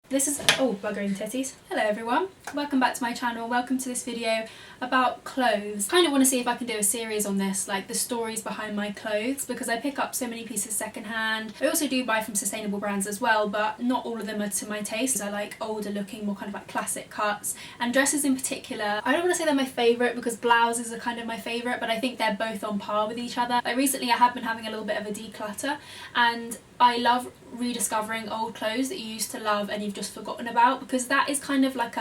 This is, oh, buggering titties. Hello everyone, welcome back to my channel. Welcome to this video about clothes. I kind of want to see if I can do a series on this, like the stories behind my clothes, because I pick up so many pieces secondhand. I also do buy from sustainable brands as well, but not all of them are to my taste. I like older looking, more kind of like classic cuts, and dresses in particular. I don't want to say they're my favourite because blouses are kind of my favourite, but I think they're both on par with each other. Like recently I have been having a little bit of a declutter, and I love rediscovering old clothes that you used to love and you've just forgotten about, because that is kind of like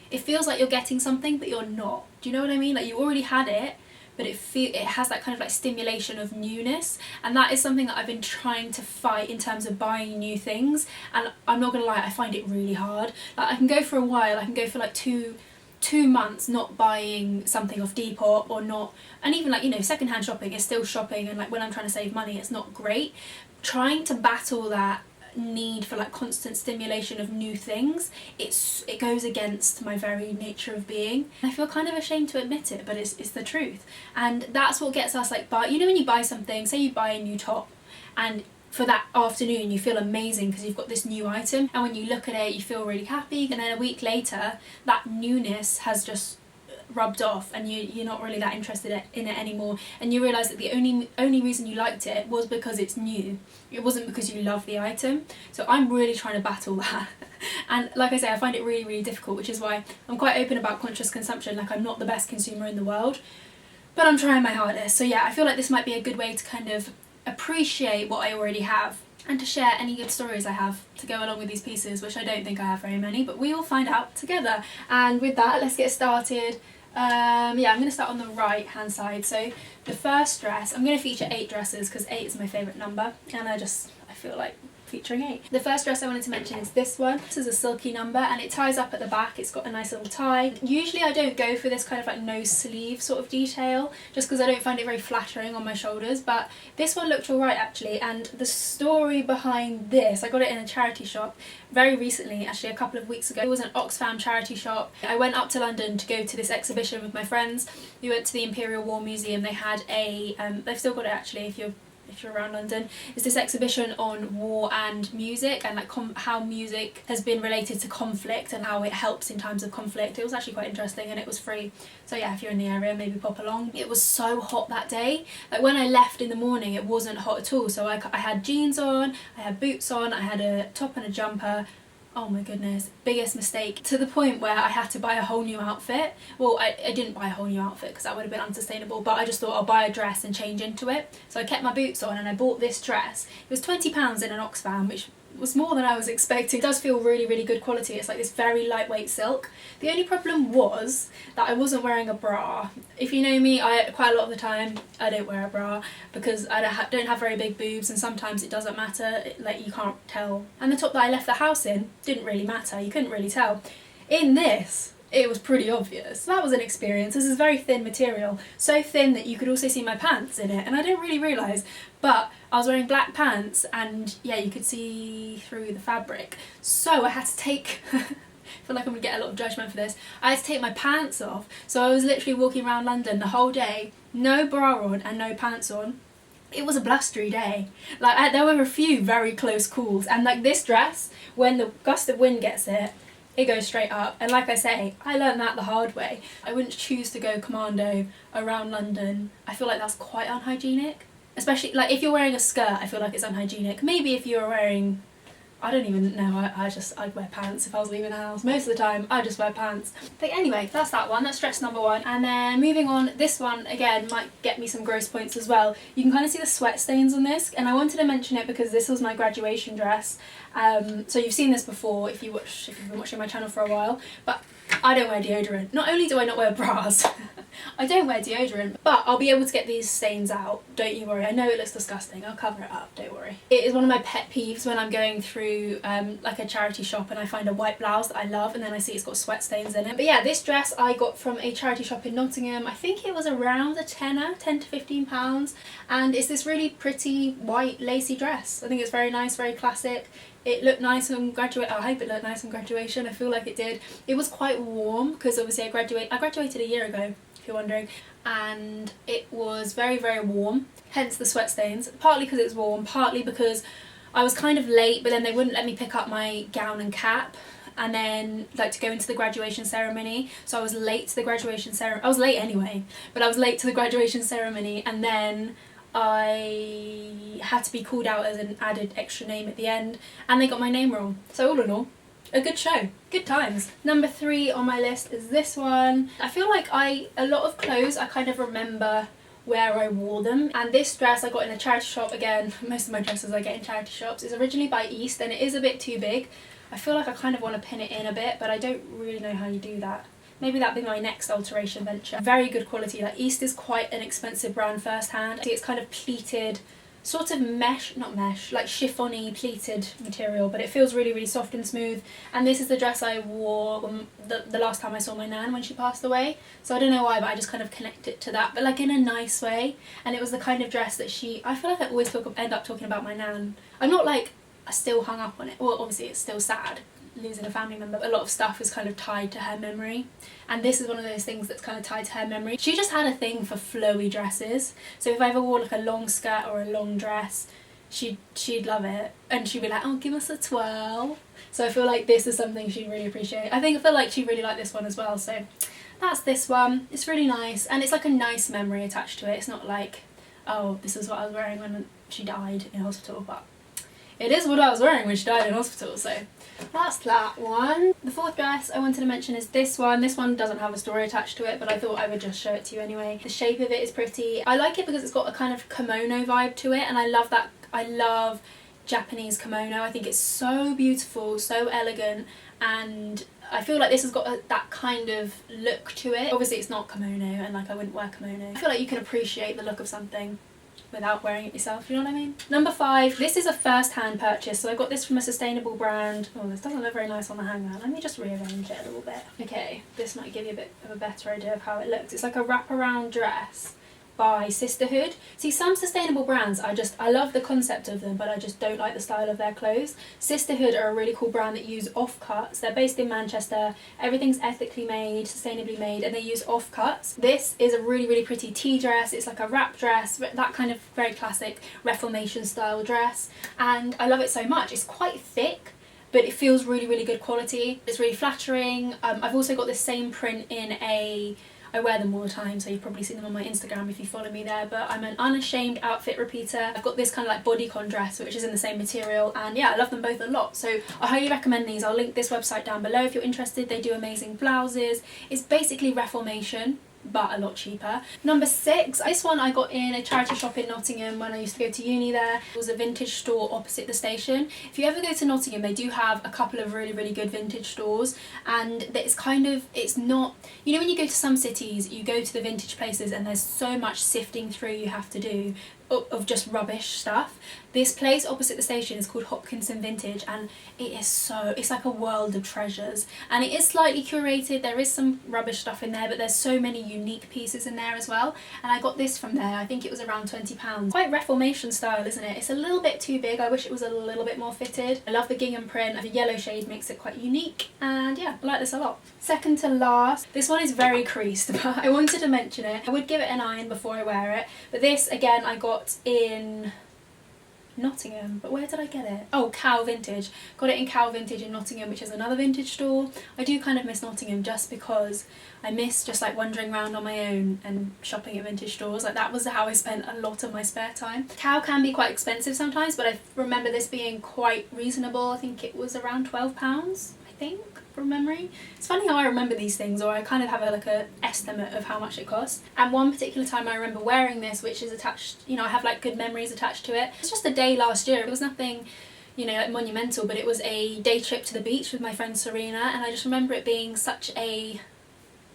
it feels like you're getting something but you're not. Do you know what I mean? Like you already had it, but it has that kind of like stimulation of newness, and that is something that I've been trying to fight in terms of buying new things. And I'm not gonna lie, I find it really hard. Like I can go for a while, I can go for like two months not buying something off Depop or not, and even like, you know, secondhand shopping is still shopping, and like when I'm trying to save money it's not great. Trying to battle that need for like constant stimulation of new things, it goes against my very nature of being. I feel kind of ashamed to admit it, but it's the truth. And that's what gets us like, you know, when you buy something, say you buy a new top, and for that afternoon you feel amazing because you've got this new item, and when you look at it you feel really happy, and then a week later that newness has just rubbed off and you're not really that interested in it anymore, and you realise that the only reason you liked it was because it's new. It wasn't because you love the item. So I'm really trying to battle that and like I say, I find it really difficult, which is why I'm quite open about conscious consumption. Like I'm not the best consumer in the world, but I'm trying my hardest. So yeah, I feel like this might be a good way to kind of appreciate what I already have and to share any good stories I have to go along with these pieces, which I don't think I have very many, but we will find out together. And with that, let's get started. Yeah, I'm going to start on the right hand side. So the first dress, I'm going to feature 8 dresses because 8 is my favourite number, and I feel like featuring 8. The first dress I wanted to mention is this one. This is a silky number and it ties up at the back. It's got a nice little tie. Usually I don't go for this kind of like no sleeve sort of detail just because I don't find it very flattering on my shoulders, but this one looked alright actually. And the story behind this, I got it in a charity shop very recently, actually a couple of weeks ago. It was an Oxfam charity shop. I went up to London to go to this exhibition with my friends. We went to the Imperial War Museum. They had a, they've still got it actually if you're around London. It's this exhibition on war and music, and like how music has been related to conflict and how it helps in times of conflict. It was actually quite interesting and it was free. So yeah, if you're in the area, maybe pop along. It was so hot that day. Like when I left in the morning, it wasn't hot at all. So I had jeans on, I had boots on, I had a top and a jumper. Oh my goodness, biggest mistake, to the point where I had to buy a whole new outfit. Well, I didn't buy a whole new outfit because that would have been unsustainable, but I just thought I'll buy a dress and change into it. So I kept my boots on and I bought this dress. It was £20 in an Oxfam, which was more than I was expecting. It does feel really good quality. It's like this very lightweight silk. The only problem was that I wasn't wearing a bra. If you know me, quite a lot of the time I don't wear a bra because I don't have very big boobs, and sometimes it doesn't matter, like you can't tell. And the top that I left the house in didn't really matter, you couldn't really tell. In this, it was pretty obvious. That was an experience. This is very thin material, so thin that you could also see my pants in it, and I didn't really realise, but I was wearing black pants and yeah, you could see through the fabric. So I had to take, I feel like I'm gonna get a lot of judgment for this, I had to take my pants off. So I was literally walking around London the whole day, no bra on and no pants on. It was a blustery day. Like there were a few very close calls, and like this dress, when the gust of wind gets it goes straight up. And like I say, I learned that the hard way. I wouldn't choose to go commando around London. I feel like that's quite unhygienic. Especially like if you're wearing a skirt, I feel like it's unhygienic. Maybe if you're wearing, I don't even know, I'd wear pants if I was leaving the house. Most of the time I just wear pants. But anyway, that's that one, that's dress number 1. And then moving on, this one again might get me some gross points as well. You can kind of see the sweat stains on this, and I wanted to mention it because this was my graduation dress. So you've seen this before if you've been watching my channel for a while, but I don't wear deodorant. Not only do I not wear bras, I don't wear deodorant, but I'll be able to get these stains out, don't you worry. I know it looks disgusting, I'll cover it up, don't worry. It is one of my pet peeves when I'm going through like a charity shop and I find a white blouse that I love and then I see it's got sweat stains in it. But yeah, this dress I got from a charity shop in Nottingham. I think it was around a tenner, 10 to 15 pounds, and it's this really pretty white lacy dress. I think it's very nice, very classic. It looked nice on graduation. I hope it looked nice on graduation. I feel like it did. It was quite warm because obviously I graduated a year ago, if you're wondering, and it was very warm, hence the sweat stains. Partly because it's warm, partly because I was kind of late, but then they wouldn't let me pick up my gown and cap, and then like to go into the graduation ceremony. So I was late to the graduation ceremony. I was late anyway, but I was late to the graduation ceremony, and then I had to be called out as an added extra name at the end, and they got my name wrong. So all in all, a good show, good times. Number 3 on my list is this one. I feel like a lot of clothes I kind of remember where I wore them, and this dress I got in a charity shop. Again, most of my dresses I get in charity shops. It's originally by East, and it is a bit too big. I feel like I kind of want to pin it in a bit, but I don't really know how you do that. Maybe that'd be my next alteration venture. Very good quality. Like, East is quite an expensive brand firsthand. See, it's kind of pleated, sort of mesh, not mesh, like chiffon-y pleated material, but it feels really, really soft and smooth. And this is the dress I wore the last time I saw my nan when she passed away. So I don't know why, but I just kind of connect it to that, but like in a nice way. And it was the kind of dress that I feel like I always end up talking about my nan. I'm not like still hung up on it. Well, obviously it's still sad, losing a family member, but a lot of stuff is kind of tied to her memory, and this is one of those things that's kind of tied to her memory. She just had a thing for flowy dresses, so if I ever wore like a long skirt or a long dress, she'd love it, and she'd be like, oh, give us a twirl. So I feel like this is something she'd really appreciate. I feel like she really liked this one as well, so that's this one. It's really nice, and it's like a nice memory attached to it. It's not like, oh, this is what I was wearing when she died in hospital, but it is what I was wearing when she died in hospital, so that's that one. The 4th dress I wanted to mention is this one. This one doesn't have a story attached to it, but I thought I would just show it to you anyway. The shape of it is pretty. I like it because it's got a kind of kimono vibe to it, and I love that. I love Japanese kimono. I think it's so beautiful, so elegant, and I feel like this has got that kind of look to it. Obviously it's not kimono, and like I wouldn't wear kimono. I feel like you can appreciate the look of something without wearing it yourself, you know what I mean? Number 5, this is a first-hand purchase, so I got this from a sustainable brand. Oh, this doesn't look very nice on the hanger. Let me just rearrange it a little bit. Okay, this might give you a bit of a better idea of how it looks. It's like a wraparound dress by Sisterhood. See, some sustainable brands, I love the concept of them, but I just don't like the style of their clothes. Sisterhood are a really cool brand that use offcuts. They're based in Manchester. Everything's ethically made, sustainably made, and they use offcuts. This is a really, really pretty tea dress. It's like a wrap dress, that kind of very classic Reformation style dress, and I love it so much. It's quite thick, but it feels really, really good quality. It's really flattering. I've also got this same print in I wear them all the time, so you've probably seen them on my Instagram if you follow me there, but I'm an unashamed outfit repeater. I've got this kind of like bodycon dress, which is in the same material, and yeah, I love them both a lot, so I highly recommend these. I'll link this website down below if you're interested. They do amazing blouses. It's basically Reformation, but a lot cheaper. Number 6, this one I got in a charity shop in Nottingham when I used to go to uni there. It was a vintage store opposite the station. If you ever go to Nottingham, they do have a couple of really, really good vintage stores, and it's not, you know, when you go to some cities, you go to the vintage places and there's so much sifting through you have to do of just rubbish stuff. This place opposite the station is called Hopkinson Vintage, and it's like a world of treasures, and it is slightly curated. There is some rubbish stuff in there, but there's so many unique pieces in there as well, and I got this from there. I think it was around £20. Quite Reformation style, isn't it? It's a little bit too big. I wish it was a little bit more fitted. I love the gingham print. The yellow shade makes it quite unique, and yeah, I like this a lot. Second to last, this one is very creased, but I wanted to mention it. I would give it an iron before I wear it, but this again I got in Nottingham, but where did I get it? Oh, Cow Vintage. Got it in Cow Vintage in Nottingham, which is another vintage store. I do kind of miss Nottingham just because I miss just like wandering around on my own and shopping at vintage stores. Like, that was how I spent a lot of my spare time. Cow can be quite expensive sometimes, but I remember this being quite reasonable. I think it was around £12, I think, from memory. It's funny how I remember these things, or I kind of have a estimate of how much it costs. And one particular time I remember wearing this, which is attached, you know, I have like good memories attached to it. It was just a day last year. It was nothing, you know, like monumental, but it was a day trip to the beach with my friend Serena, and I just remember it being such a,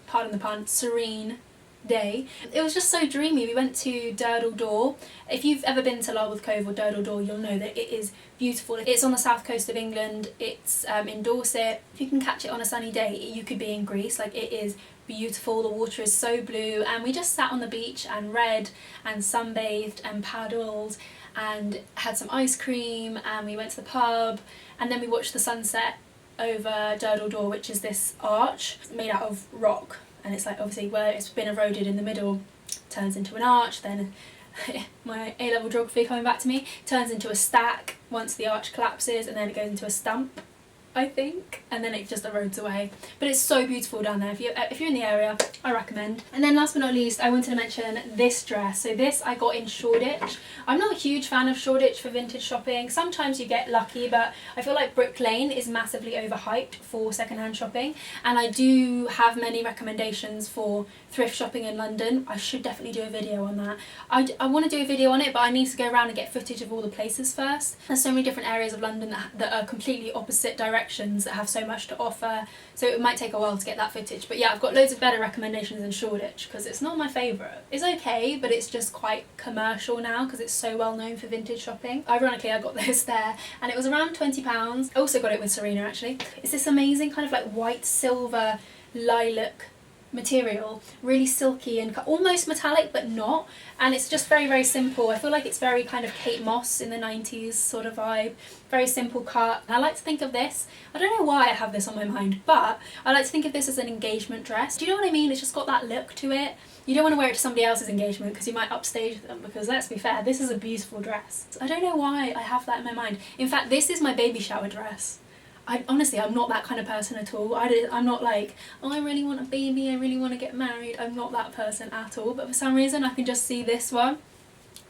pardon the pun, serene day. It was just so dreamy. We went to Durdle Door. If you've ever been to Larwood Cove or Durdle Door, you'll know that it is beautiful. It's on the south coast of England. It's in Dorset. If you can catch it on a sunny day, you could be in Greece. Like, it is beautiful. The water is so blue, and we just sat on the beach and read and sunbathed and paddled and had some ice cream, and we went to the pub, and then we watched the sunset over Durdle Door, which is this arch made out of rock. And it's like, obviously, where it's been eroded in the middle turns into an arch, then my A-level geography coming back to me, turns into a stack once the arch collapses, and then it goes into a stump, I think, and then it just erodes away. But it's so beautiful down there. If you're in the area, I recommend. And then last but not least, I wanted to mention this dress. So this I got in Shoreditch. I'm not a huge fan of Shoreditch for vintage shopping. Sometimes you get lucky, but I feel like Brick Lane is massively overhyped for secondhand shopping, and I do have many recommendations for thrift shopping in London. I should definitely do a video on that. I want to do a video on it, but I need to go around and get footage of all the places first. There's so many different areas of London that are completely opposite directions that have so much to offer, so it might take a while to get that footage. But yeah, I've got loads of better recommendations in Shoreditch because it's not my favourite. It's okay, but it's just quite commercial now because it's so well known for vintage shopping. Ironically, I got this there and it was around £20. I also got it with Serena actually. It's this amazing kind of like white silver lilac material, really silky and almost metallic but not, and it's just very, very simple. I feel like it's very kind of Kate Moss in the 90s sort of vibe, very simple cut. And I like to think of this, I don't know why I have this on my mind, but I like to think of this as an engagement dress. Do you know what I mean? It's just got that look to it. You don't want to wear it to somebody else's engagement because you might upstage them, because let's be fair, this is a beautiful dress. I don't know why I have that in my mind. In fact, this is my baby shower dress. Honestly, I'm not that kind of person at all. I'm not like, oh, I really want a baby, I really want to get married. I'm not that person at all, but for some reason I can just see this one.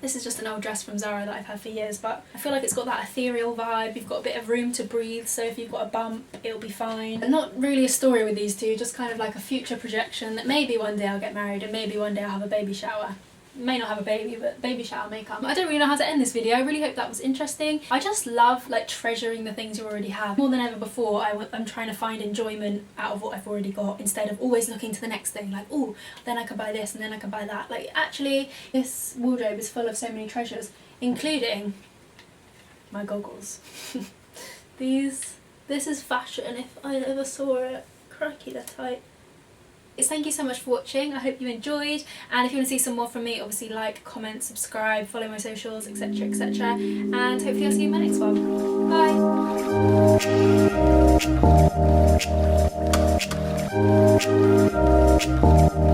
This is just an old dress from Zara that I've had for years, but I feel like it's got that ethereal vibe. You've got a bit of room to breathe, so if you've got a bump, it'll be fine. And not really a story with these two, just kind of like a future projection that maybe one day I'll get married and maybe one day I'll have a baby shower. May not have a baby, but baby shower may come. I don't really know how to end this video. I really hope that was interesting. I just love like treasuring the things you already have. More than ever before, I'm trying to find enjoyment out of what I've already got instead of always looking to the next thing, like, oh, then I can buy this and then I can buy that. Like, actually, this wardrobe is full of so many treasures, including my goggles. This is fashion if I ever saw it. Crikey, they're tight. Thank you so much for watching. I hope you enjoyed, and if you want to see some more from me, obviously like, comment, subscribe, follow my socials, etc, etc, and hopefully I'll see you in my next one. Bye!